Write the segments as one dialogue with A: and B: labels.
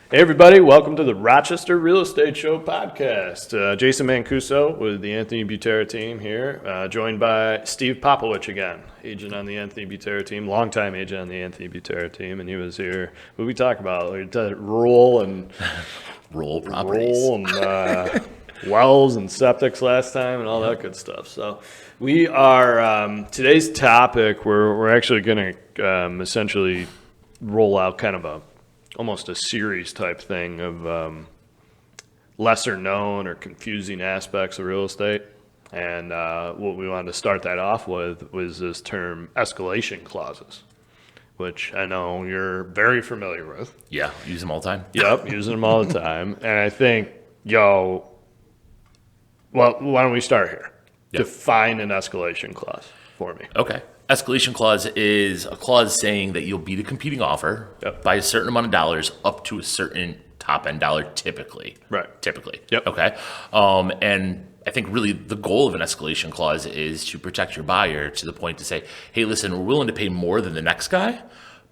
A: Hey everybody, welcome to the Rochester Real Estate Show podcast. Jason Mancuso with the Anthony Butera team here, joined by Steve Popowych again, agent on the Anthony Butera team, longtime agent on the Anthony Butera team, and he was here. What did we talk about? We did rural and
B: rural properties,
A: wells and septics last time, and all that good stuff. So we are today's topic. We're actually going to essentially roll out kind of almost a series type thing of lesser known or confusing aspects of real estate. And what we wanted to start that off with was this term escalation clauses, which I know you're very familiar with.
B: Yeah, use them all the time.
A: Yep, using them all the time. And I think, why don't we start here?
B: Yep.
A: Define an escalation clause for me.
B: Okay. Escalation clause is a clause saying that you'll beat a competing offer by a certain amount of dollars up to a certain top end dollar typically.
A: Right.
B: Typically.
A: Yep.
B: Okay. And I think really the goal of an escalation clause is to protect your buyer to the point to say, hey, listen, we're willing to pay more than the next guy,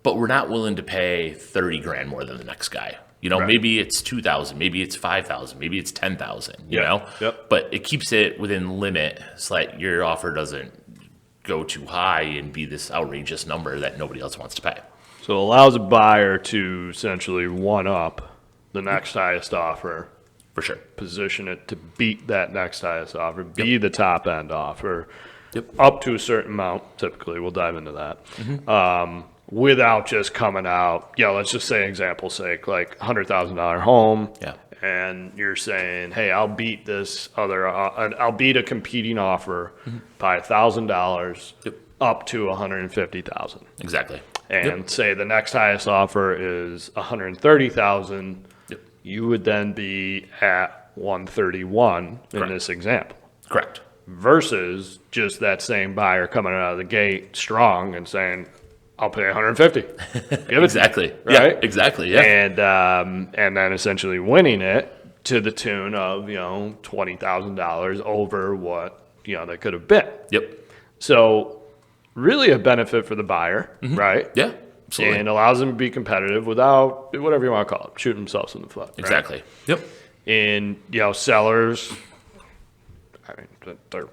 B: but we're not willing to pay 30 grand more than the next guy. You know, maybe it's 2,000, maybe it's 5,000, maybe it's 10,000, you know?
A: Yep.
B: But it keeps it within limit so that your offer doesn't go too high and be this outrageous number that nobody else wants to pay.
A: So it allows a buyer to essentially one up the next highest offer.
B: For sure.
A: Position it to beat that next highest offer, be the top end offer, up to a certain amount, typically. We'll dive into that. Without just coming out, let's just say, example sake, like $100,000 home. Yeah. And you're saying, hey, I'll beat this I'll beat a competing offer by $1,000 up to $150,000.
B: Exactly.
A: And say the next highest offer is $130,000. You would then be at 131 in this example.
B: Correct.
A: Versus just that same buyer coming out of the gate strong and saying, I'll pay 150. Give
B: Exactly.
A: it to me, right?
B: Yeah, exactly. Yeah.
A: And then essentially winning it to the tune of $20,000 over what they could have been.
B: Yep.
A: So really a benefit for the buyer, right?
B: Yeah. Absolutely.
A: And allows them to be competitive without whatever you want to call it, shooting themselves in the foot.
B: Exactly.
A: Right?
B: Yep.
A: And sellers, I mean, they're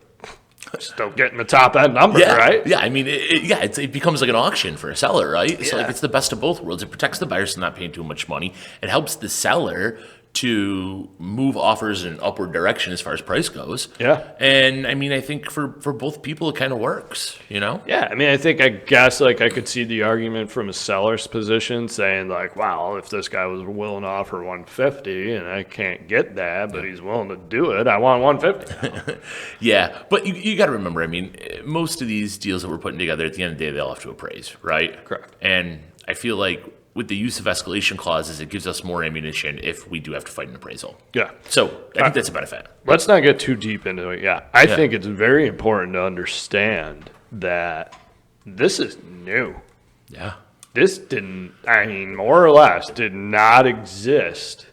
A: still getting the top end number, right?
B: Yeah, I mean, it becomes like an auction for a seller, right? Yeah. So like it's the best of both worlds. It protects the buyers from not paying too much money. It helps the seller to move offers in an upward direction as far as price goes.
A: Yeah.
B: And I mean, I think for both people, it kind of works,
A: Yeah, I mean, I guess I could see the argument from a seller's position saying like, wow, if this guy was willing to offer 150 and I can't get that, but he's willing to do it, I want 150.
B: Yeah, but you got to remember, I mean, most of these deals that we're putting together, at the end of the day, they'll have to appraise, right?
A: Correct.
B: And I feel like with the use of escalation clauses, it gives us more ammunition if we do have to fight an appraisal.
A: Yeah.
B: So I think that's a benefit.
A: Let's not get too deep into it. Yeah. I think it's very important to understand that this is new.
B: Yeah.
A: This more or less did not exist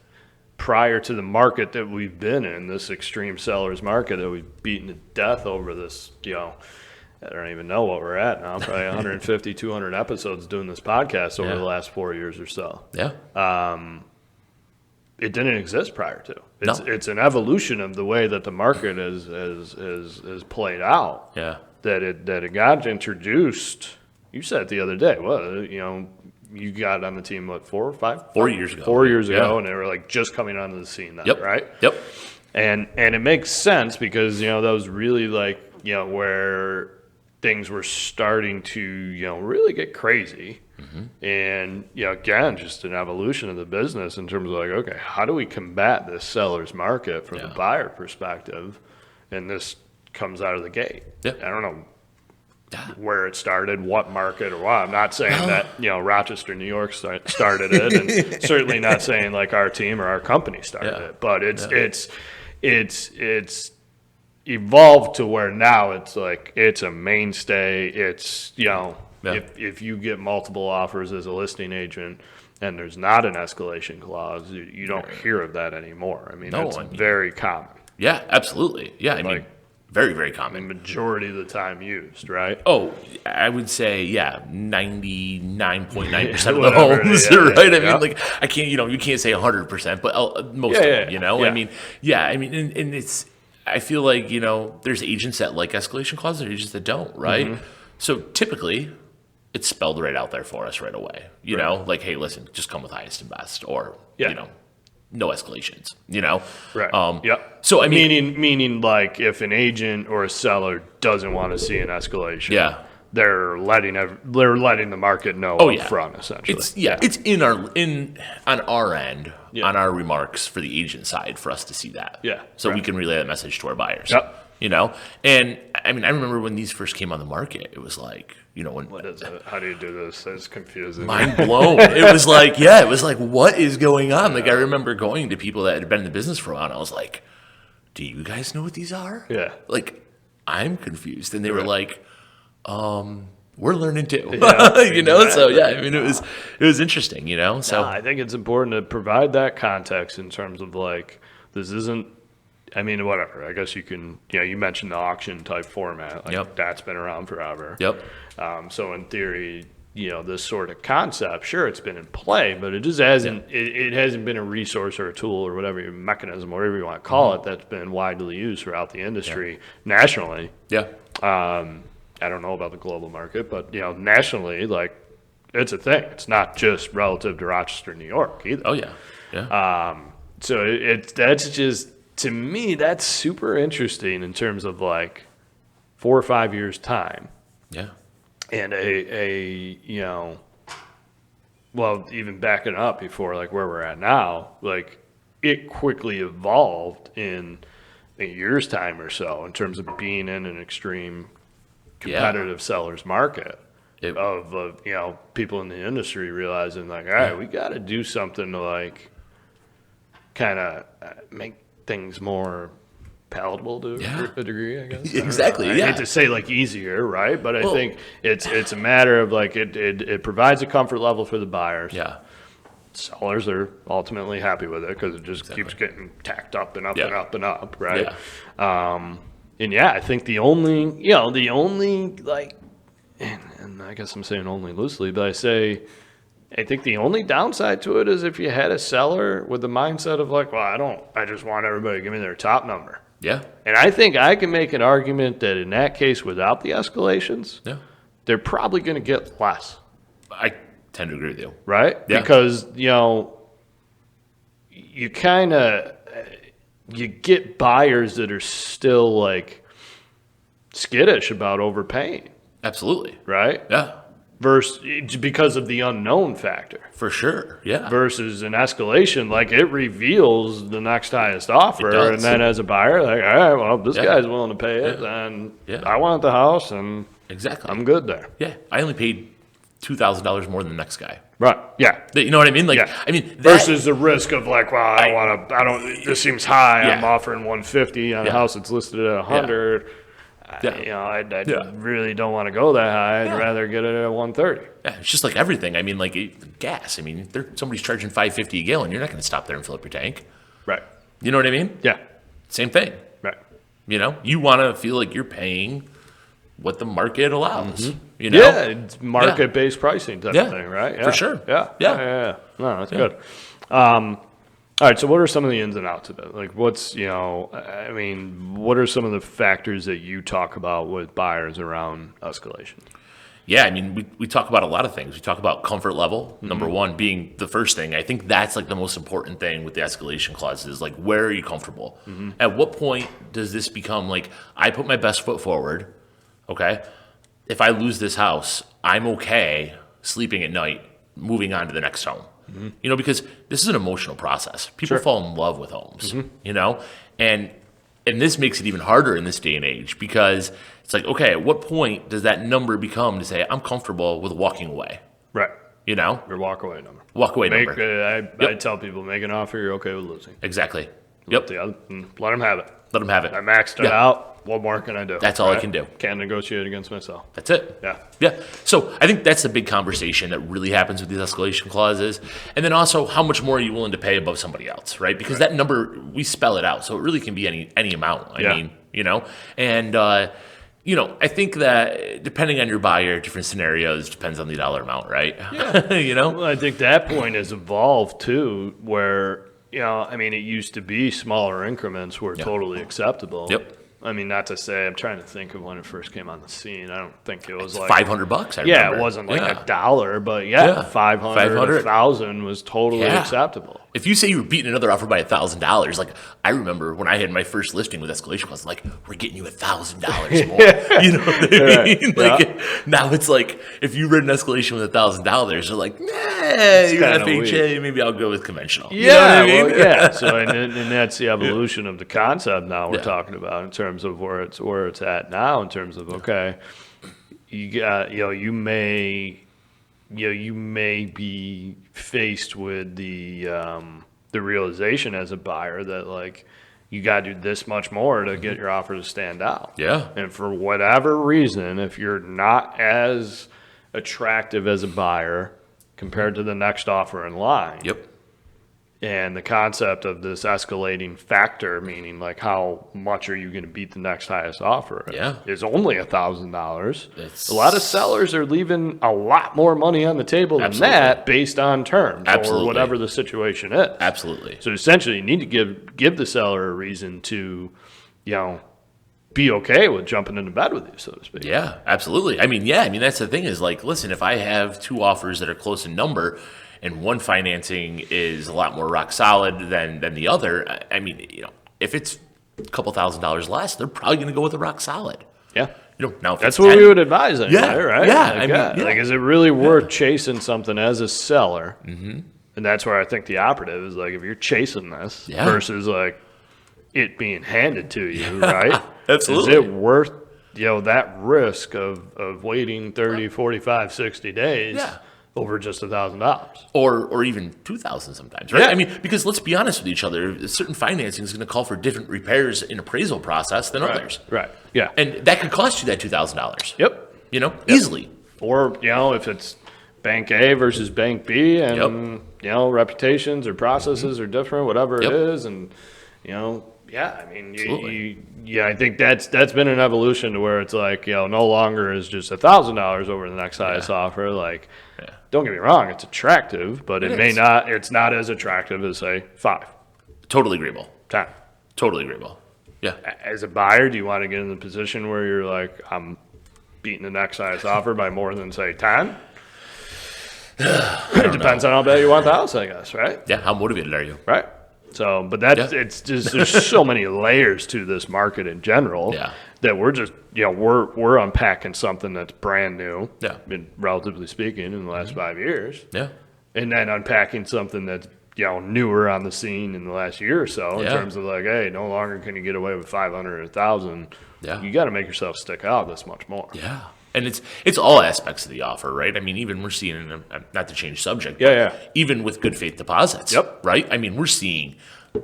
A: prior to the market that we've been in, this extreme seller's market that we've beaten to death over this, I don't even know what we're at now, probably 150, 200 episodes doing this podcast over the last 4 years or so.
B: Yeah.
A: It didn't exist prior to. It's an evolution of the way that the market is played out.
B: Yeah.
A: That it got introduced. You said it the other day. Well, you got on the team, what, 4 or 5?
B: 4 years ago.
A: 4 years ago, and they were like just coming onto the scene then, right?
B: Yep.
A: And it makes sense because, that was really like, where things were starting to, really get crazy. And, again, just an evolution of the business in terms of like, okay, how do we combat this seller's market from the buyer perspective? And this comes out of the gate.
B: Yeah.
A: I don't know where it started, what market or what. I'm not saying that, Rochester, New York started it, and certainly not saying like our team or our company started it, but it's evolved to where now it's like it's a mainstay. It's if you get multiple offers as a listing agent and there's not an escalation clause, you don't hear of that anymore. I mean, it's very common.
B: Yeah, absolutely. Yeah, I mean, Very, very common.
A: Majority of the time used, right?
B: Oh, I would say, 99.9% of the
A: Whatever,
B: homes,
A: yeah,
B: right?
A: yeah.
B: I mean, I can't, you can't say 100%, but most of them,
A: yeah.
B: and it's, I feel like, there's agents that like escalation clauses and agents that don't, right?
A: Mm-hmm.
B: So typically, it's spelled right out there for us right away, you know? Like, hey, listen, just come with highest and best, or, no escalations,
A: Right.
B: So, I mean,
A: meaning like if an agent or a seller doesn't want to see an escalation, they're letting the market know up front, essentially.
B: It's on our end, on our remarks for the agent side for us to see that. So we can relay that message to our buyers. And I mean, I remember when these first came on the market, it was like,
A: What is it? How do you do this? It's confusing.
B: Mind blown. It was like, what is going on? Like, I remember going to people that had been in the business for a while, and I was like, do you guys know what these are?
A: Yeah.
B: Like, I'm confused. And they were like, we're learning too.
A: Exactly.
B: So I mean, it was interesting, So
A: I think it's important to provide that context in terms of like, this isn't, I mean, whatever. I guess you can, you mentioned the auction type format. Like that's been around forever. So in theory, this sort of concept, sure, it's been in play, but it just hasn't, it hasn't been a resource or a tool or whatever your mechanism, whatever you want to call it, that's been widely used throughout the industry nationally. I don't know about the global market, but, nationally, like, it's a thing. It's not just relative to Rochester, New York either. So that's just, to me, that's super interesting in terms of like 4 or 5 years time. And even backing up before like where we're at now, like it quickly evolved in a year's time or so in terms of being in an extreme competitive seller's market. Of people in the industry realizing like, all right, we got to do something to like kind of make things more palatable to a degree, I guess.
B: Exactly.
A: I hate to say like easier, right? But I think it's a matter of like it provides a comfort level for the buyers. Sellers are ultimately happy with it because it just keeps getting tacked up and up and up and up, right? I think the only like, and I guess I'm saying only loosely, but I think the only downside to it is if you had a seller with the mindset of like, well, I just want everybody to give me their top number. And I think I can make an argument that in that case, without the escalations, they're probably going to get less.
B: I tend to agree with you.
A: Right? Because, you kind of, you get buyers that are still like skittish about overpaying.
B: Absolutely.
A: Right? Versus because of the unknown factor.
B: For sure.
A: Versus an escalation, like it reveals the next highest offer, and then as a buyer, like, all right, well, this guy's willing to pay it, and I want the house, and I'm good there.
B: I only paid $2,000 more than the next guy.
A: Right.
B: You know what I mean? Like, I mean,
A: versus the risk of like, well, this seems high. I'm offering 150 on a house that's listed at 100. I really don't want to go that high. I'd rather get it at 130.
B: It's just like everything. I mean, like gas. I mean, somebody's charging $5.50 a gallon. You're not going to stop there and fill up your tank.
A: Right.
B: You know what I mean? Same thing.
A: Right.
B: You want to feel like you're paying what the market allows.
A: It's market-based pricing type of thing, right?
B: For sure.
A: No, that's good. All right, so what are some of the ins and outs of it? Like what are some of the factors that you talk about with buyers around escalation?
B: I mean, we talk about a lot of things. We talk about comfort level, number one being the first thing. I think that's like the most important thing with the escalation clauses. Like, where are you comfortable? At what point does this become like, I put my best foot forward, okay? If I lose this house, I'm okay sleeping at night, moving on to the next home. Because this is an emotional process. People fall in love with homes, and this makes it even harder in this day and age because it's like, okay, at what point does that number become to say, I'm comfortable with walking away?
A: Right.
B: Your
A: walk away number.
B: Number.
A: I tell people, make an offer you're okay with losing.
B: Exactly.
A: Let them have it.
B: Let them have it.
A: I maxed it out. What more can I do?
B: That's all I can do.
A: Can't negotiate against myself.
B: That's it. Yeah. So I think that's the big conversation that really happens with these escalation clauses. And then also, how much more are you willing to pay above somebody else, right? Because that number, we spell it out. So it really can be any amount. I mean, And, I think that depending on your buyer, different scenarios, depends on the dollar amount, right?
A: Yeah. Well, I think that point has evolved too, where, it used to be smaller increments were totally acceptable.
B: Yep.
A: Not to say, I'm trying to think of when it first came on the scene. I don't think it was like
B: $500. I
A: yeah,
B: remember.
A: it wasn't like $1, but 500, 1,000 was totally acceptable.
B: If you say you were beating another offer by $1,000, like I remember when I had my first listing with Escalation Clauses, like we're getting you $1,000 more. You know what I mean? Like now it's like if you read an escalation with $1,000, they're like, nah, you're an FHA. Maybe I'll go with conventional.
A: Yeah, you know what I mean? So and that's the evolution of the concept. Now we're talking about in terms of where it's at now. In terms of you got you may be faced with the realization as a buyer that like you got to do this much more to get your offer to stand out.
B: Yeah.
A: And for whatever reason, if you're not as attractive as a buyer compared to the next offer in line.
B: Yep.
A: And the concept of this escalating factor, meaning like how much are you going to beat the next highest offer, is only $1,000. A lot of sellers are leaving a lot more money on the table than that based on terms or whatever the situation is.
B: Absolutely.
A: So essentially, you need to give the seller a reason to, be okay with jumping into bed with you, so to speak.
B: Yeah, absolutely. That's the thing is like, listen, if I have two offers that are close in number, and one financing is a lot more rock solid than the other, if it's a couple $1,000s less, they're probably going to go with the rock solid.
A: Yeah.
B: Now if
A: that's
B: it's
A: what
B: 10,
A: we would advise anyway, right?
B: Yeah.
A: Like, is it really worth chasing something as a seller? Mm-hmm. And that's where I think the operative is like, if you're chasing this versus like it being handed to you, right?
B: Absolutely.
A: Is it worth, that risk of waiting 30, 45, 60 days? Over just $1,000,
B: or even $2,000 sometimes, right? Because let's be honest with each other, certain financing is going to call for different repairs in appraisal process than others,
A: right? Yeah,
B: and that could cost you that $2,000.
A: Yep,
B: Easily.
A: Or if it's Bank A versus Bank B, and reputations or processes are different, whatever it is, and I think that's been an evolution to where it's like no longer is just $1,000 over the next highest offer, like. Don't get me wrong; it's attractive, but it's not as attractive as say 5.
B: Totally agreeable.
A: 10.
B: Totally agreeable. Yeah.
A: As a buyer, do you want to get in the position where you're like, I'm beating the next highest offer by more than say 10? It depends on how bad you want the house, I guess, right?
B: Yeah. How motivated are you?
A: Right. So, but it's just there's so many layers to this market in general that we're just we're unpacking something that's brand new, relatively speaking, in the last 5 years, and then unpacking something that's newer on the scene in the last year or so in terms of like, hey, no longer can you get away with 500 or 1,000. You got to make yourself stick out this much more.
B: Yeah. And it's all aspects of the offer, right? Even we're seeing, not to change subject, even with good faith deposits, right? We're seeing,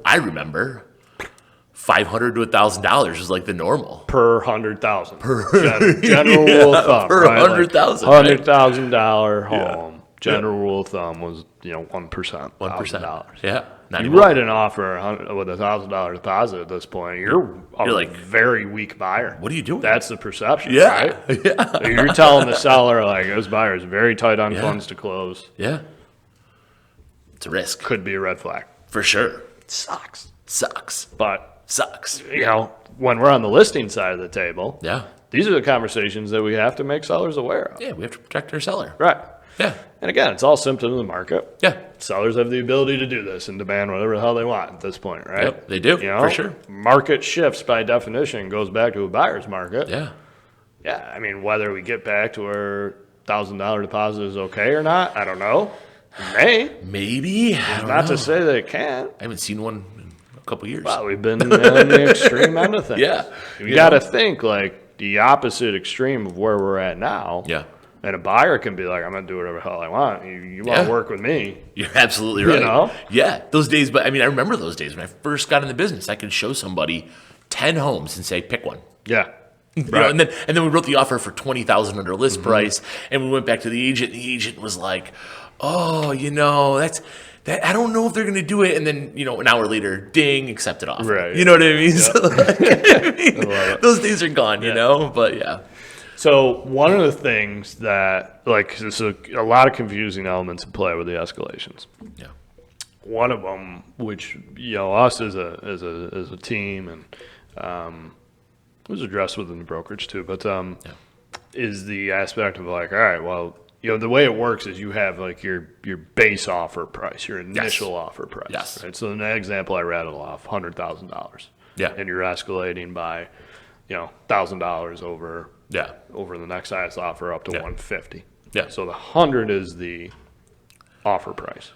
B: I remember, $500 to $1,000 is like the normal.
A: Per 100,000. General rule of thumb.
B: Per 100,000.
A: $100,000 home. General rule of thumb was, 1%. $1,000.
B: Yeah.
A: You write an offer with $1,000 deposit at this point, you're like very weak buyer.
B: What are you doing?
A: That's the perception, right? Yeah. You're telling the seller like this buyer is very tight on funds to close.
B: Yeah. It's a risk.
A: Could be a red flag.
B: For sure.
A: Sucks.
B: But sucks.
A: When we're on the listing side of the table, these are the conversations that we have to make sellers aware of.
B: Yeah, we have to protect our seller.
A: Right.
B: Yeah.
A: And again, it's all symptom of the market.
B: Yeah.
A: Sellers have the ability to do this and demand whatever the hell they want at this point, right?
B: Yep, they do, for sure.
A: Market shifts by definition goes back to a buyer's market.
B: Yeah.
A: Yeah, whether we get back to where $1,000 deposit is okay or not, I don't know.
B: Maybe.
A: Not to say that it can't.
B: I haven't seen one in a couple years.
A: Well, we've been on the extreme end of things.
B: Yeah.
A: You got to think like the opposite extreme of where we're at now.
B: Yeah.
A: And a buyer can be like, I'm going to do whatever the hell I want. You want to work with me.
B: You're absolutely right. Yeah, those days. But I remember those days when I first got in the business. I could show somebody 10 homes and say, pick one.
A: Yeah.
B: Right. And then we wrote the offer for $20,000 under list price. And we went back to the agent. And the agent was like, oh, I don't know if they're going to do it. And then, an hour later, ding, accepted offer.
A: Right.
B: You know what I mean?
A: Yep.
B: So, those days are gone, but yeah.
A: So one of the things that, so a lot of confusing elements in play with the escalations.
B: Yeah.
A: One of them, which us as a team, and was addressed within the brokerage too, but is the aspect of all right, well, the way it works is you have your base offer price, your initial offer price.
B: Yes.
A: Right. So in that example I rattled off, $100,000.
B: Yeah.
A: And you're escalating by, $1,000 over the next highest offer up to 150.
B: Yeah.
A: So the 100 is the offer price.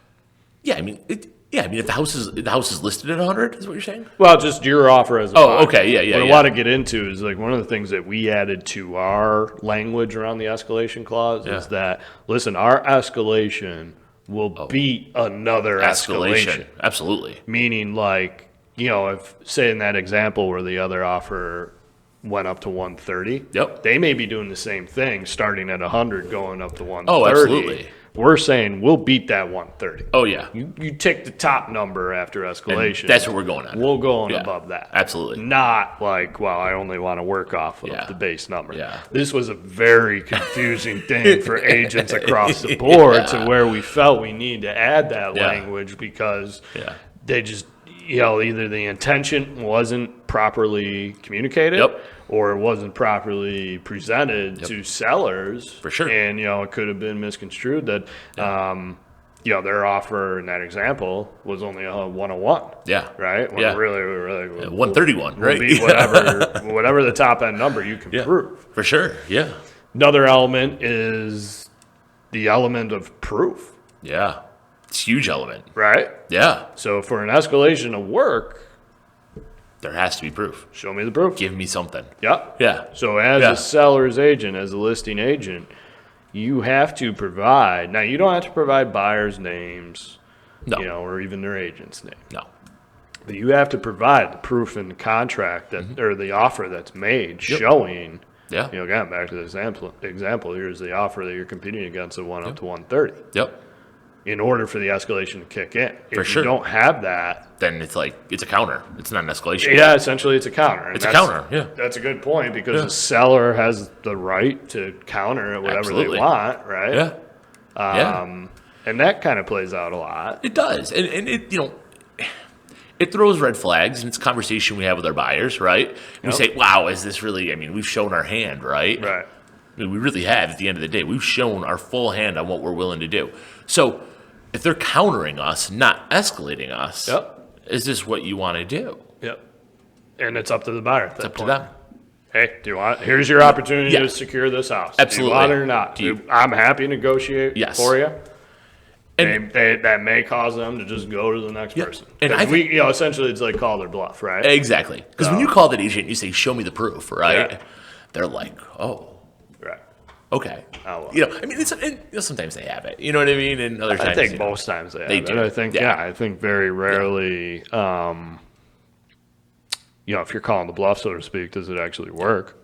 B: Yeah, I mean, if the house is listed at 100, is what you're saying?
A: Well, just your offer as a buyer.
B: Okay, yeah.
A: What I want to get into is one of the things that we added to our language around the escalation clause is that, listen, our escalation will beat another escalation.
B: Absolutely.
A: Meaning, if, say in that example where the other offer went up to 130, they may be doing the same thing, starting at 100, going up to 130.
B: Oh, absolutely.
A: We're saying we'll beat that 130.
B: Oh, yeah.
A: You take the top number after escalation.
B: And that's what we're going on.
A: We'll go on above that.
B: Absolutely.
A: Not I only want to work off of the base number.
B: Yeah.
A: This was a very confusing thing for agents across the board to where we felt we need to add that language because they just, either the intention wasn't properly communicated or it wasn't properly presented to sellers.
B: For sure.
A: And, it could have been misconstrued that, their offer in that example was only a 101.
B: Yeah.
A: Right? When really, we were
B: 131, right?
A: We'll beat whatever the top end number you can prove.
B: For sure. Yeah.
A: Another element is the element of proof.
B: Yeah. It's a huge element.
A: Right?
B: Yeah.
A: So for an escalation to work,
B: there has to be proof.
A: Show me the proof.
B: Give me something.
A: Yep.
B: Yeah.
A: So as a seller's agent, as a listing agent, you have to provide. Now, you don't have to provide buyers' names, or even their agent's name.
B: No.
A: But you have to provide the proof in the contract that, or the offer that's made showing.
B: Yeah.
A: Again, back to the example, here's the offer that you're competing against that went up to 130.
B: Yep.
A: In order for the escalation to kick in. If
B: sure.
A: you don't have that,
B: then it's it's a counter. It's not an escalation.
A: Yeah, essentially it's a counter. And
B: it's a counter, yeah.
A: That's a good point because the seller has the right to counter at whatever they want, right?
B: Yeah.
A: And that kind of plays out a lot.
B: It does. And it, it throws red flags, and it's a conversation we have with our buyers, right? And we say, wow, is this really, we've shown our hand, right?
A: Right.
B: We really have at the end of the day. We've shown our full hand on what we're willing to do. So if they're countering us, not escalating us, is this what you want to do?
A: Yep. And it's up to the buyer at that
B: It's up
A: point.
B: to them.
A: Hey, do you want? Here's your opportunity to secure this house.
B: Absolutely.
A: Do you want it or not? I'm happy to negotiate for you. And that may cause them to just go to the next person. And essentially, it's call their bluff, right?
B: Exactly. Because when you call that agent, you say, "Show me the proof," right?
A: Yeah.
B: They're like, "Oh."
A: Right.
B: Okay.
A: Oh, well.
B: Sometimes they have it. You know what I mean? And other times,
A: I think most times they have it.
B: do.
A: I think, I think very rarely, if you're calling the bluff, so to speak, does it actually work?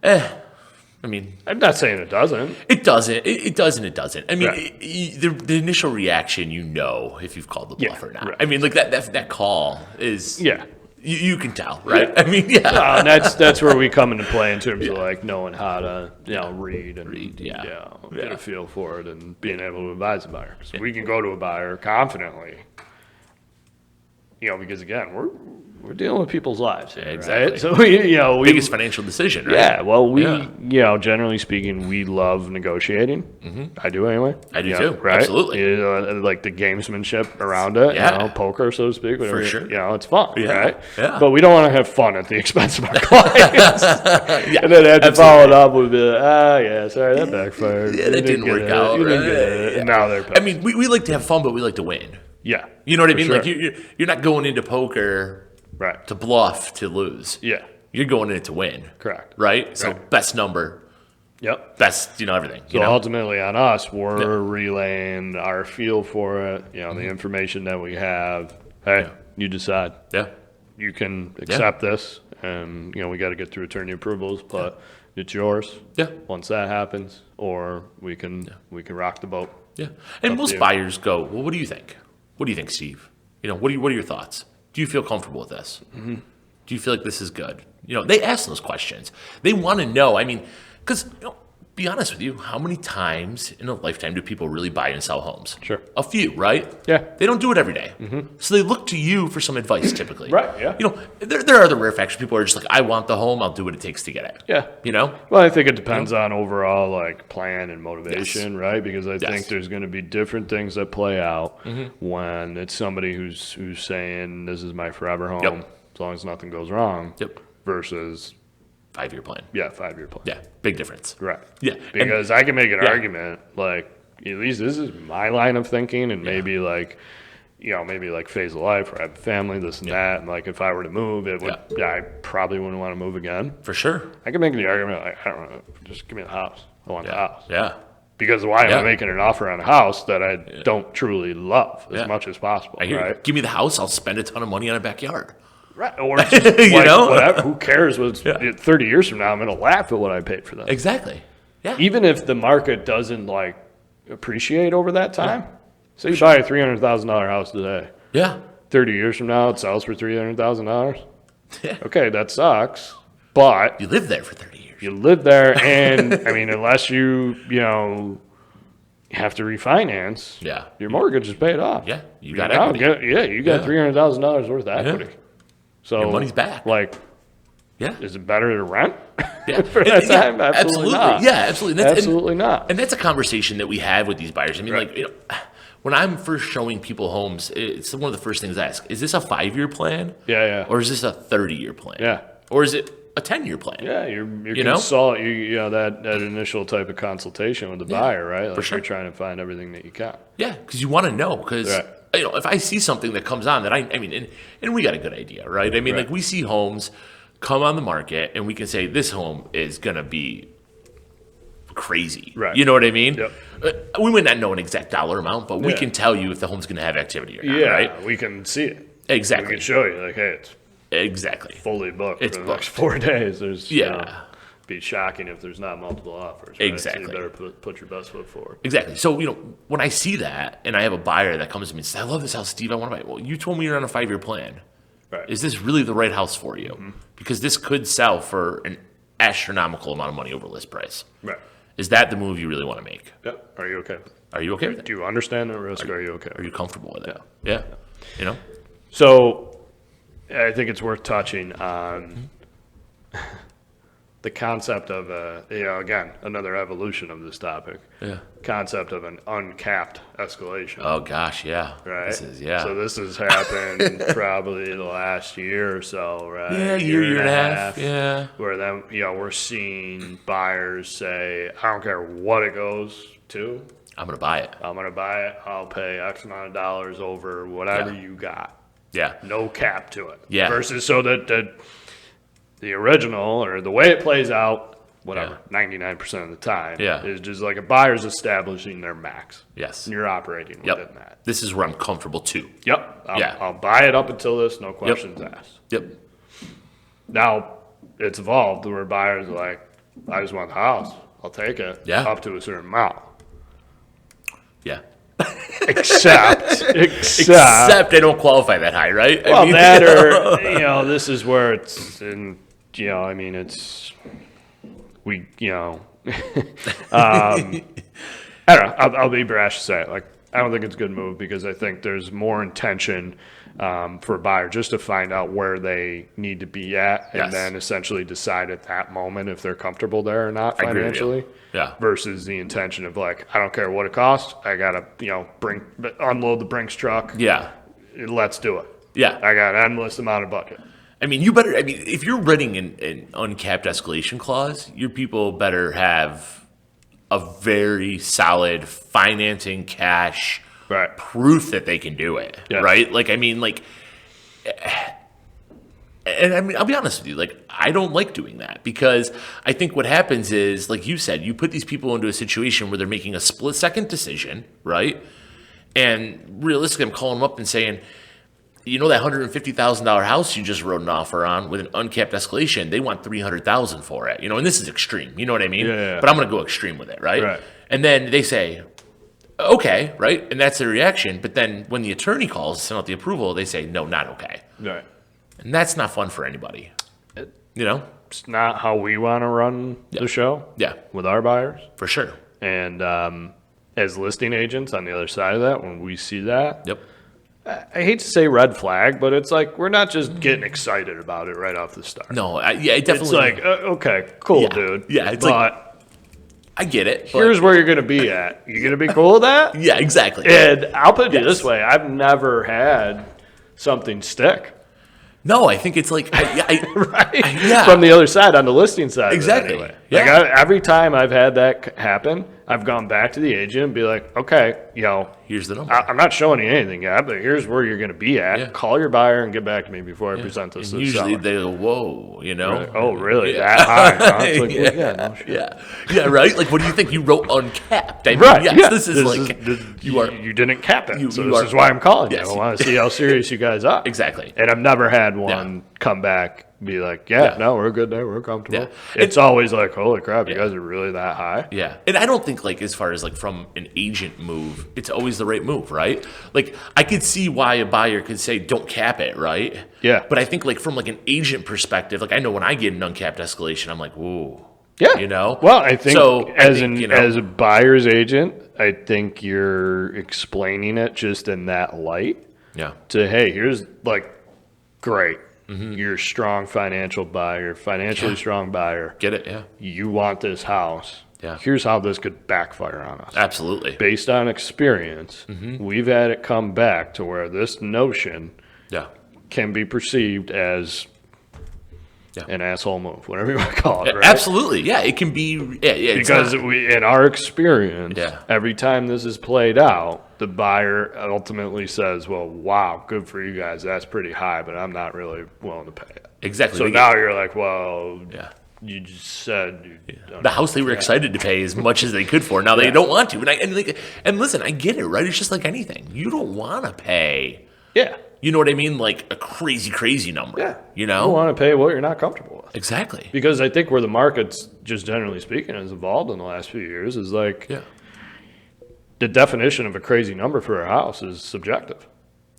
A: I'm not saying it doesn't.
B: It doesn't. It does and it doesn't. The initial reaction, if you've called the bluff or not.
A: Right.
B: That call is.
A: Yeah.
B: You can tell, right?
A: And that's where we come into play in terms of knowing how to read and get a feel for it and being able to advise a buyer. So we can go to a buyer confidently, because again we're dealing with people's lives here,
B: exactly.
A: Right? So we
B: biggest financial decision, right?
A: Yeah. Well, generally speaking, we love negotiating. Mm-hmm. I do anyway.
B: I do too.
A: Right?
B: Absolutely.
A: Like the gamesmanship around it. Poker, so to speak. Whatever,
B: for sure.
A: It's fun, right?
B: Yeah.
A: But we don't want to have fun at the expense of our clients. And then have to follow it up with sorry, that backfired.
B: Yeah, that didn't work out.
A: And now they're pissed.
B: We like to have fun, but we like to win.
A: Yeah.
B: You know what I mean?
A: Sure.
B: Like you're not going into poker to bluff to lose.
A: Yeah.
B: You're going in it to win.
A: Correct.
B: Right? So best number.
A: Yep.
B: Best, everything.
A: So ultimately on us, we're relaying our feel for it, the information that we have. Hey, you decide.
B: Yeah.
A: You can accept this, and, we got to get through attorney approvals, but it's yours.
B: Yeah.
A: Once that happens, or we can rock the boat.
B: Yeah. And most buyers go, well, what do you think? What do you think, Steve? What are your thoughts? Do you feel comfortable with this? Mm-hmm. Do you feel like this is good? They ask those questions. They want to know. I mean, because, be honest with you, how many times in a lifetime do people really buy and sell homes?
A: Sure.
B: A few, right?
A: Yeah.
B: They don't do it every day. Mm-hmm. So they look to you for some advice typically.
A: Right, yeah.
B: There are the rare facts. People are just like, I want the home. I'll do what it takes to get it.
A: Yeah. Well, I think it depends on overall like plan and motivation, right? Because I think there's going to be different things that play out when it's somebody who's saying, this is my forever home as long as nothing goes wrong versus
B: 5-year plan.
A: Yeah, 5-year plan.
B: Yeah, big difference.
A: Right.
B: Yeah.
A: Because I can make an argument, like, at least this is my line of thinking, and maybe like, maybe like phase of life where I have a family, this and that, and like if I were to move, it would, I probably wouldn't want to move again.
B: For sure.
A: I can make the argument, like, I don't know, just give me the house. I want the house.
B: Yeah.
A: Because why am I making an offer on a house that I don't truly love as much as possible, right?
B: Give me the house, I'll spend a ton of money on a backyard.
A: Right, or just whatever. Who cares? 30 years from now, I'm going to laugh at what I paid for them.
B: Exactly. Yeah.
A: Even if the market doesn't like appreciate over that time. So you buy a $300,000 house today.
B: Yeah.
A: 30 years from now, it sells for $300,000. Yeah. Okay, that sucks. But
B: you lived there for 30 years.
A: You live there, and I mean, unless you have to refinance, your mortgage is paid off.
B: Yeah, you got equity.
A: You got $300,000 worth of equity. So
B: your money's back.
A: Like, is it better to rent
B: Yeah.
A: for that time? Absolutely not.
B: Yeah, absolutely.
A: Absolutely not.
B: And that's a conversation that we have with these buyers. I mean, like, when I'm first showing people homes, it's one of the first things I ask: is this a 5-year plan?
A: Yeah.
B: Or is this a 30-year plan?
A: Yeah.
B: Or is it a 10-year plan?
A: Yeah, you're that initial type of consultation with the buyer, right? Like you're trying to find everything that you can.
B: Yeah, because you want to know. Because if I see something that comes on that I mean, and we got a good idea, right? I mean, like we see homes come on the market, and we can say this home is gonna be crazy. Right. You know what I mean?
A: Yep.
B: We might not know an exact dollar amount, but we can tell you if the home's gonna have activity or not.
A: Yeah,
B: right?
A: We can see it.
B: Exactly.
A: We can show you, like, hey, it's
B: exactly
A: fully booked for the next 4 days. There's be shocking if there's not multiple offers. Right?
B: Exactly.
A: So you better put your best foot forward.
B: Exactly. So, when I see that and I have a buyer that comes to me and says, I love this house, Steve, I want to buy it. Well, you told me you're on a 5-year plan.
A: Right.
B: Is this really the right house for you? Mm-hmm. Because this could sell for an astronomical amount of money over list price.
A: Right.
B: Is that the move you really want to make?
A: Yep. Are you okay with it?
B: Are you okay with it?
A: Do you understand the risk? Are you okay?
B: Are you comfortable with it? Yeah.
A: So I think it's worth touching on the concept of again, another evolution of this topic. Yeah. Concept of an uncapped escalation.
B: Oh gosh, yeah.
A: Right.
B: So
A: this has happened probably the last year or so, right?
B: Yeah, year and a half. Yeah.
A: Where then we're seeing buyers say, I don't care what it goes to.
B: I'm gonna buy it.
A: I'll pay X amount of dollars over whatever you got.
B: Yeah.
A: No cap to it.
B: Yeah.
A: Versus so that the original or the way it plays out, 99% of the time, is just like a buyer's establishing their max.
B: Yes.
A: And you're operating within that.
B: This is where I'm comfortable too.
A: Yep. I'll buy it up until this, no questions asked.
B: Yep.
A: Now, it's evolved where buyers are like, I just want the house. I'll take it up to a certain amount.
B: Yeah.
A: Except
B: they don't qualify that high, right?
A: This is where it's it's we I don't know. I'll be brash to say it. Like, I don't think it's a good move because I think there's more intention for a buyer just to find out where they need to be at and then essentially decide at that moment if they're comfortable there or not financially. Versus the intention of like, I don't care what it costs. I gotta unload the Brinks truck.
B: Yeah.
A: Let's do it.
B: Yeah.
A: I got an endless amount of budget.
B: If you're writing an uncapped escalation clause, your people better have a very solid financing cash proof that they can do it. Yes. Right? I'll be honest with you, I don't like doing that because I think what happens is, like you said, you put these people into a situation where they're making a split-second decision, right? And realistically, I'm calling them up and saying, that $150,000 house you just wrote an offer on with an uncapped escalation, they want $300,000 for it, and this is extreme, you know what I mean?
A: Yeah.
B: But I'm going to go extreme with it, right? And then they say, okay, right? And that's their reaction. But then when the attorney calls to send out the approval, they say, no, not okay.
A: Right.
B: And that's not fun for anybody.
A: It's not how we want to run the show.
B: Yeah.
A: With our buyers.
B: For sure.
A: And as listing agents on the other side of that, when we see that,
B: Yep.
A: I hate to say red flag, but it's like we're not just getting excited about it right off the start.
B: No, it definitely.
A: It's like, okay, cool,
B: Yeah.
A: dude.
B: Yeah, it's
A: but
B: like, I get it. But
A: here's where you're going to be at. You going to be cool with that?
B: yeah, exactly.
A: And I'll put it
B: Yes.
A: this way. I've never had something stick.
B: No, I think it's like, yeah.
A: From the other side, on the listing side.
B: Exactly.
A: Of it anyway.
B: Yeah.
A: Like every time I've had that happen, I've gone back to the agent and be like, okay,
B: Here's the number.
A: I'm not showing you anything yet, but here's where you're going to be at.
B: Yeah.
A: Call your buyer and get back to me before I present this to
B: And
A: the
B: usually
A: seller.
B: they go, whoa,
A: Right. Oh, really? That high? Huh? It's like, well, yeah, no shit.
B: Yeah, right? Like, what do you think? You wrote uncapped. I mean,
A: Right.
B: yes,
A: yeah.
B: this is like,
A: you didn't cap it. So
B: you
A: this
B: are-
A: is why I'm calling you.
B: Yes.
A: I want to see how serious you guys are.
B: Exactly.
A: And I've never had one come back be like, yeah, no, we're good there. We're comfortable.
B: Yeah.
A: It's always like, holy crap, you guys are really that high?
B: Yeah. And I don't think, like, as far as, like, from an agent move, it's always the right move, right? Like, I could see why a buyer could say, don't cap it, right?
A: Yeah.
B: But I think, like, from, like, an agent perspective, like, I know when I get an uncapped escalation, I'm like, whoa.
A: Yeah.
B: You know?
A: Well, I think as
B: a
A: a buyer's agent, I think you're explaining it just in that light.
B: Yeah.
A: To, hey, here's like, great. You're a strong financial buyer, financially strong buyer.
B: Get it? Yeah.
A: You want this house.
B: Yeah.
A: Here's how this could backfire on us.
B: Absolutely.
A: Based on experience, we've had it come back to where this notion
B: Yeah.
A: can be perceived as an asshole move, whatever you want to call it. Right?
B: Absolutely. Yeah. It can be. Yeah. It's
A: Because
B: not-
A: in our experience,
B: Yeah.
A: every time this is played out, the buyer ultimately says, well, wow, good for you guys. That's pretty high, but I'm not really willing to pay it.
B: Exactly.
A: So
B: They
A: now you're like, well,
B: Yeah.
A: you just said you don't
B: The house they were excited to pay as much as they could for. Now they don't want to. And listen, I get it, right? It's just like anything. You don't want to pay.
A: Yeah.
B: You know what I mean? Like a crazy number.
A: Yeah.
B: You
A: You
B: know?
A: don't want to pay what you're not comfortable with.
B: Exactly.
A: Because I think where the market's, just generally speaking, has evolved in the last few years is like
B: Yeah.
A: the definition of a crazy number for a house is subjective,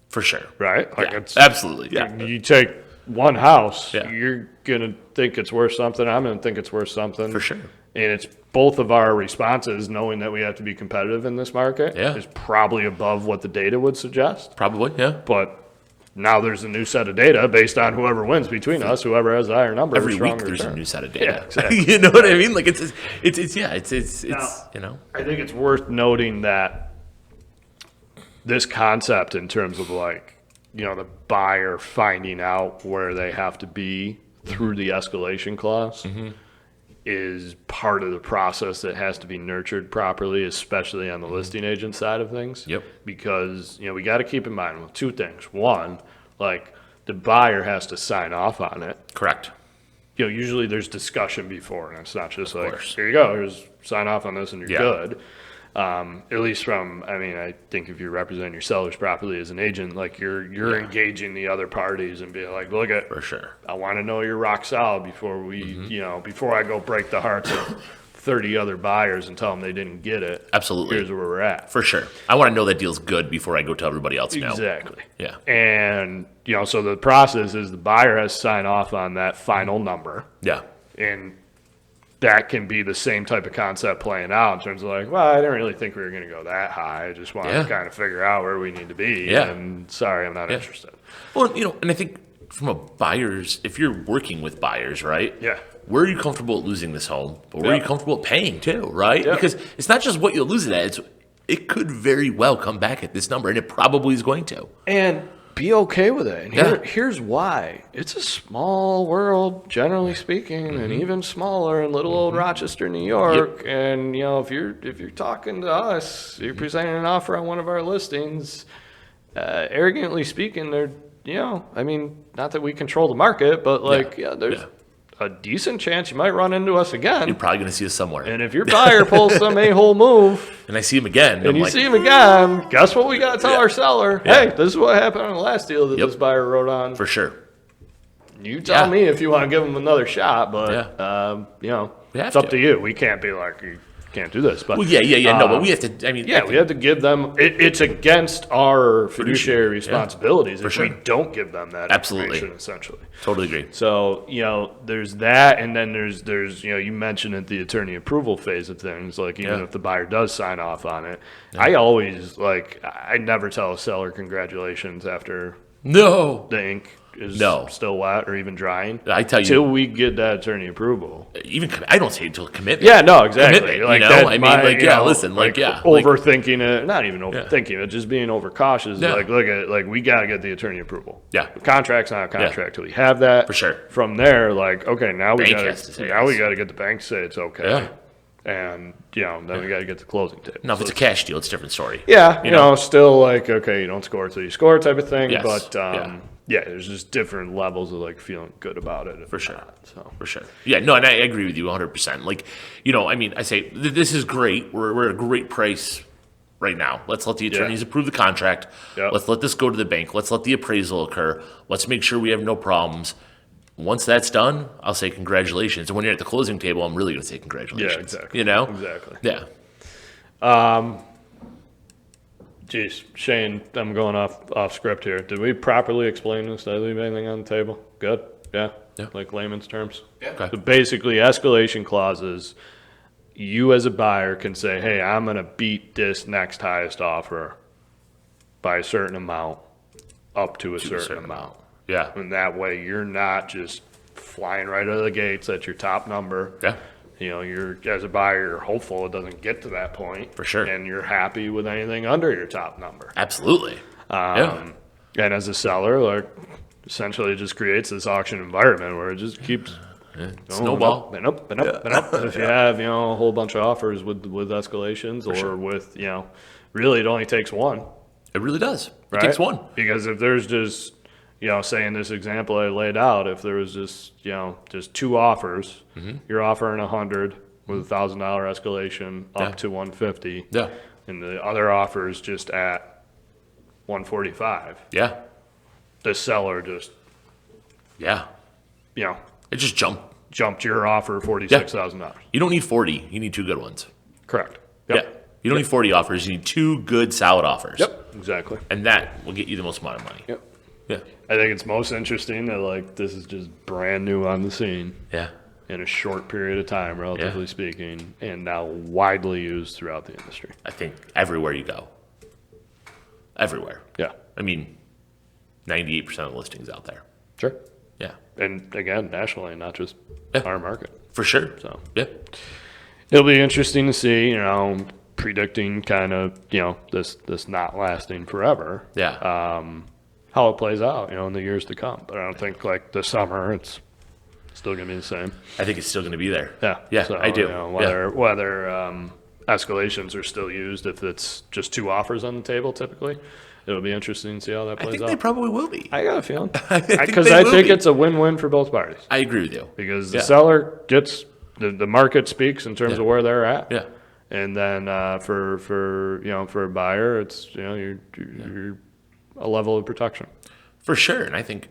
B: For sure.
A: right? Like
B: Yeah.
A: it's
B: Absolutely. Yeah.
A: You take one house,
B: Yeah.
A: you're gonna think it's worth something. I'm gonna think it's worth something
B: For sure.
A: And it's both of our responses, knowing that we have to be competitive in this market,
B: Yeah.
A: is probably above what the data would suggest.
B: Probably. Yeah.
A: But now there's a new set of data based on whoever wins between us, whoever has the higher number.
B: Every
A: is
B: week
A: stronger
B: there's a
A: return.
B: new set of data.
A: Yeah, exactly.
B: You know what I mean? Like it's
A: Now,
B: you know.
A: I think it's worth noting that this concept in terms of like, the buyer finding out where they have to be through the escalation clause is part of the process that has to be nurtured properly, especially on the listing agent side of things.
B: Yep.
A: Because, we got to keep in mind two things. One, like the buyer has to sign off on it.
B: Correct.
A: Usually there's discussion before, and it's not just like,
B: course.
A: here you go, here's sign off on this and you're
B: Yeah.
A: good. At least from, I think if you represent your sellers properly as an agent, like you're engaging the other parties and being like, look at,
B: For sure.
A: I want to know you're rock solid before we, before I go break the hearts of 30 other buyers and tell them they didn't get it.
B: Absolutely.
A: Here's where we're at.
B: For sure. I want to know that deal's good before I go tell everybody else no.
A: Exactly.
B: Yeah.
A: And, so the process is the buyer has to sign off on that final number.
B: Yeah.
A: And that can be the same type of concept playing out in terms of like, well, I didn't really think we were going to go that high. I just want
B: Yeah.
A: to kind of figure out where we need to be.
B: Yeah.
A: And sorry, I'm not interested.
B: Well, and I think from a buyer's, if you're working with buyers, right?
A: Yeah.
B: Where are you comfortable at losing this home? But where are
A: Yeah.
B: you comfortable at paying too, right?
A: Yeah.
B: Because it's not just what you'll lose it at. It could very well come back at this number, and it probably is going to.
A: And be okay with it. And
B: Yeah.
A: here's why. It's a small world, generally speaking, and even smaller in little old Rochester, New York. And if you're talking to us, you're presenting an offer on one of our listings. Arrogantly speaking, they're not that we control the market, but there's a decent chance you might run into us again.
B: You're probably going to see us somewhere.
A: And if your buyer pulls some a-hole move,
B: And I see him again.
A: and
B: I'm
A: you
B: like,
A: see him again, guess what we got to tell our seller?
B: Yeah.
A: Hey, this is what happened on the last deal that
B: Yep.
A: this buyer wrote on.
B: for sure.
A: You tell
B: Yeah.
A: me if you want to give them another shot, but
B: We have
A: it's up
B: to.
A: to you. We can't be like, you can't do this. But
B: Well, no, but we have to. I mean,
A: we have to give them. It's against our fiduciary responsibilities if we don't give them that information, essentially.
B: Totally agree.
A: So there's that, and then there's you mentioned it, the attorney approval phase of things. Like even if the buyer does sign off on it, I always I never tell a seller congratulations after the ink is still wet or even drying.
B: I tell you,
A: till we get that attorney approval.
B: Even I don't say it until commitment.
A: Yeah, no, exactly.
B: Like
A: overthinking it, not even overthinking it, just being overcautious.
B: Yeah.
A: We got to get the attorney approval.
B: Yeah,
A: the contract's not a contract till we have that
B: for sure.
A: From there, okay, now we got to get the bank to say it's okay.
B: Yeah.
A: And then we got to get the closing table.
B: Now, if it's a cash deal, it's a different story.
A: Yeah, still okay, you don't score till you score type of thing.
B: Yes.
A: But there's just different levels of feeling good about it.
B: For sure. For sure. Yeah, no, and I agree with you 100%. I say this is great. We're at a great price right now. Let's let the attorneys approve the contract. Yep. Let's let this go to the bank. Let's let the appraisal occur. Let's make sure we have no problems. Once that's done, I'll say congratulations. And when you're at the closing table, I'm really going to say congratulations.
A: Yeah, exactly. Exactly.
B: Yeah.
A: Geez, Shane, I'm going off script here. Did we properly explain this? Did I leave anything on the table? Good? Yeah? Like layman's terms?
B: Yeah. Okay.
A: So basically, escalation clauses, you as a buyer can say, hey, I'm going to beat this next highest offer by a certain amount up to a certain amount.
B: Yeah.
A: And that way you're not just flying right out of the gates at your top number.
B: Yeah.
A: You're, as a buyer, you're hopeful it doesn't get to that point.
B: For sure.
A: And you're happy with anything under your top number.
B: Absolutely.
A: And as a seller, essentially it just creates this auction environment where it just keeps
B: snowball.
A: And up. If you have, a whole bunch of offers with escalations with, really it only takes one.
B: It really does.
A: Right?
B: It takes one.
A: Because if there's just, say in this example I laid out, if there was just two offers, you're offering 100 with $1,000 escalation up to 150.
B: Yeah.
A: And the other offer is just at 145.
B: Yeah.
A: The seller just,
B: it just
A: jumped your offer $46,000.
B: You don't need 40. You need two good ones.
A: Correct.
B: Yep. Yeah. You don't need 40 offers. You need two good, solid offers.
A: Yep. Exactly.
B: And that will get you the most amount of money.
A: Yep.
B: Yeah.
A: I think it's most interesting that this is just brand new on the scene.
B: Yeah.
A: In a short period of time, relatively speaking, and now widely used throughout the industry.
B: I think everywhere you go. Everywhere.
A: Yeah.
B: 98% of the listings out there.
A: Sure.
B: Yeah.
A: And again, nationally, not just our market.
B: For sure.
A: So
B: it'll
A: be interesting to see, predicting kind of, this not lasting forever.
B: Yeah.
A: How it plays out, in the years to come. But I don't think this summer it's still going to be the same.
B: I think it's still going to be there.
A: Yeah.
B: Yeah,
A: so,
B: I do.
A: Whether escalations are still used, if it's just two offers on the table, typically, it'll be interesting to see how that plays out.
B: I think they probably will be.
A: I got a feeling. Because I think it's a win-win for both parties.
B: I agree with you.
A: Because the seller gets, the market speaks in terms of where they're at.
B: Yeah.
A: And then for a buyer, it's, you're a level of protection.
B: For sure. And I think,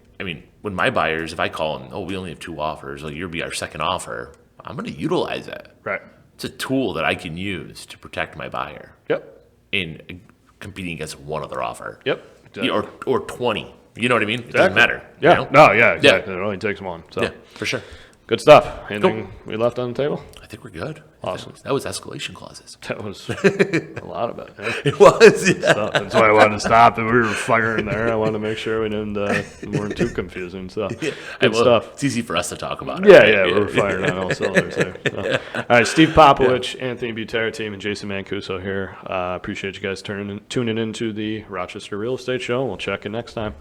B: when my buyers, if I call them, we only have two offers, you'll be our second offer, I'm going to utilize it.
A: Right.
B: It's a tool that I can use to protect my buyer.
A: Yep.
B: In competing against one other offer.
A: Yep. Exactly.
B: Or 20. You know what I mean? It
A: exactly.
B: doesn't matter.
A: Yeah. No, yeah, exactly. It only takes one. So.
B: Yeah, for sure.
A: Good stuff. Anything we left on the table?
B: I think we're good.
A: Awesome.
B: That was escalation clauses.
A: That was a lot of it. Yeah.
B: It was, yeah.
A: So that's why I wanted to stop. And we were firing there. I wanted to make sure we weren't too confusing. So good stuff.
B: It's easy for us to talk about.
A: Yeah, we're firing on all cylinders there. So. All right, Steve Popowych, Anthony Butera team, and Jason Mancuso here. Appreciate you guys tuning into the Rochester Real Estate Show. We'll check in next time.